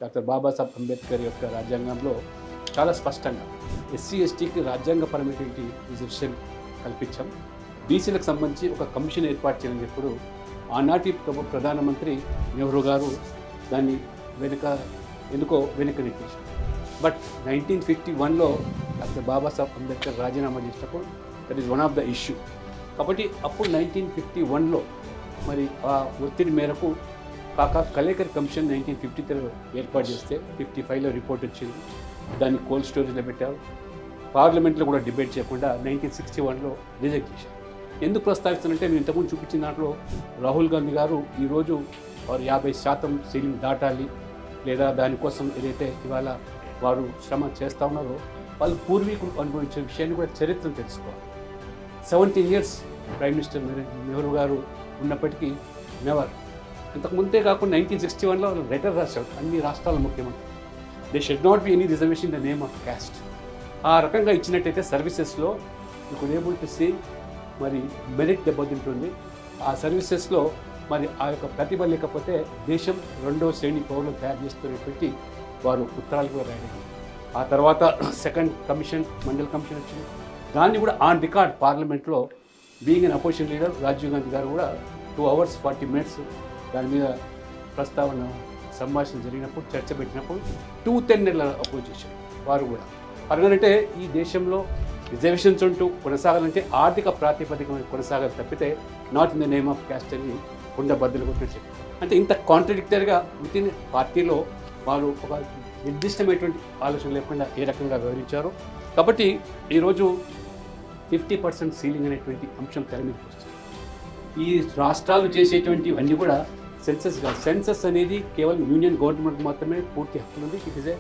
Doctor Babasaheb Ambedkar యొక్క రాజ్యాంగంలో చాలా స్పష్టంగా ఎస్సీ ఎస్టీకి రాజ్యాంగపరమైనటువంటి రిజర్వేషన్ కల్పించాం. బీసీలకు సంబంధించి ఒక కమిషన్ ఏర్పాటు చేయడం చెప్పప్పుడు ఆనాటి ప్రధానమంత్రి నెహ్రూ గారు దాన్ని ఎందుకో వెనుక నెట్టేశారు. బట్ 1951లో డాక్టర్ బాబాసాహెబ్ అంబేద్కర్ రాజీనామా చేసినప్పుడు that is one of the issue. కాబట్టి అప్పుడు 1951లో మరి ఆ ఒత్తిడి మేరకు కలేకర్ కమిషన్ 1953లో ఏర్పాటు చేస్తే 55లో రిపోర్ట్ వచ్చింది. దాన్ని కోల్డ్ స్టోరేజ్లో పెట్టారు. పార్లమెంట్లో కూడా డిబేట్ చేయకుండా 1961లో రిజెక్ట్ చేశారు. ఎందుకు ప్రస్తావిస్తానంటే నేను ఇంతకుముందు చూపించిన దాంట్లో రాహుల్ గాంధీ గారు ఈరోజు వారు 50% సీలింగ్ దాటాలి లేదా దానికోసం ఏదైతే ఇవాళ వారు శ్రమ చేస్తూ ఉన్నారో వాళ్ళు పూర్వీకులు అనుభవించే విషయాన్ని కూడా చరిత్రను తెలుసుకోవాలి. 17 years ప్రైమ్ మినిస్టర్ నెహ్రూ గారు ఉన్నప్పటికీ నెవర్ ఇంతకుముందే కాకుండా 1961లో లెటర్ రాశారు అన్ని రాష్ట్రాల ముఖ్యమంత్రి they should not be any reservation in the name of caste. ఆ రకంగా ఇచ్చినట్టయితే సర్వీసెస్లో మీకు ఏబుల్ టు సీ మరి మెరిట్ దెబ్బతింటుంది. ఆ సర్వీసెస్లో మరి ఆ యొక్క ప్రతిభ లేకపోతే దేశం రెండో శ్రేణి పౌరులు తయారు చేస్తున్నటువంటి వారు ఉత్తరాలు కూడా రాయడం. ఆ తర్వాత సెకండ్ కమిషన్ మండల్ కమిషన్ వచ్చింది. దాన్ని కూడా ఆన్ రికార్డ్ పార్లమెంట్లో being an opposition leader Rajiv Gandhi గారు కూడా 2 hours 40 minutes దాని మీద ప్రస్తావన సంభాషణ జరిగినప్పుడు చర్చ పెట్టినప్పుడు 210 నెలల అపోజ్ చేశారు వారు కూడా. అరగనంటే ఈ దేశంలో రిజర్వేషన్స్ ఉంటూ కొనసాగాలంటే ఆర్థిక ప్రాతిపదిక కొనసాగాలి తప్పితే not in the name of caste అని కుండబద్దలు కొట్టినట్టు. అంటే ఇంత కాంట్రడిక్టరీగా విత్ ఇన్ పార్టీలో వారు ఒక నిర్దిష్టమైనటువంటి ఆలోచన లేకుండా ఏ రకంగా వివరించారు. కాబట్టి ఈరోజు 50% సీలింగ్ అనేటువంటి అంశం తెర మీదకి వస్తుంది. ఈ రాష్ట్రాలు చేసేటువంటివన్నీ కూడా సెన్సస్ కాదు. సెన్సస్ అనేది కేవలం యూనియన్ గవర్నమెంట్ మాత్రమే పూర్తి హక్కు ఉంది. It is a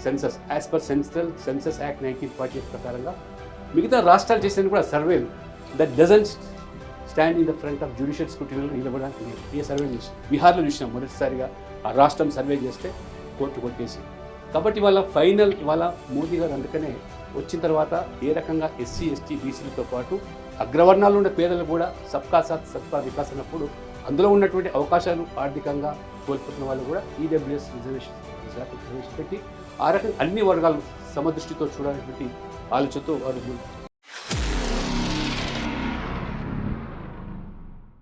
census as per central census act 1948 ప్రకారంగా. మిగతా రాష్ట్రాలు చేసేది కూడా సర్వేలు that doesn't stand in the front of judicial స్క్రూటినీలో నిలబడడానికి లేదు. ఏ సర్వే చేసి బీహార్లో చూసినాం మొదటిసారిగా ఆ రాష్ట్రం సర్వే చేస్తే కోర్టు కొట్టేసి. కాబట్టి ఇవాళ మోదీ గారు అందుకనే వచ్చిన తర్వాత ఏ రకంగా ఎస్సీ ఎస్టీ బీసీలతో పాటు అగ్రవర్ణాలు ఉండే పేదలు కూడా సబ్కా సాత్ సబ్కా వికాస్ అన్నప్పుడు అందులో ఉన్నటువంటి అవకాశాలు ఆర్థికంగా కోల్పోతున్న వాళ్ళు కూడా ఈడబ్ల్యూఎస్ రిజర్వేషన్ ప్రవేశపెట్టి ఆ రకంగా అన్ని వర్గాలు సమదృష్టితో చూడాలనేటువంటి ఆలోచనతో వారు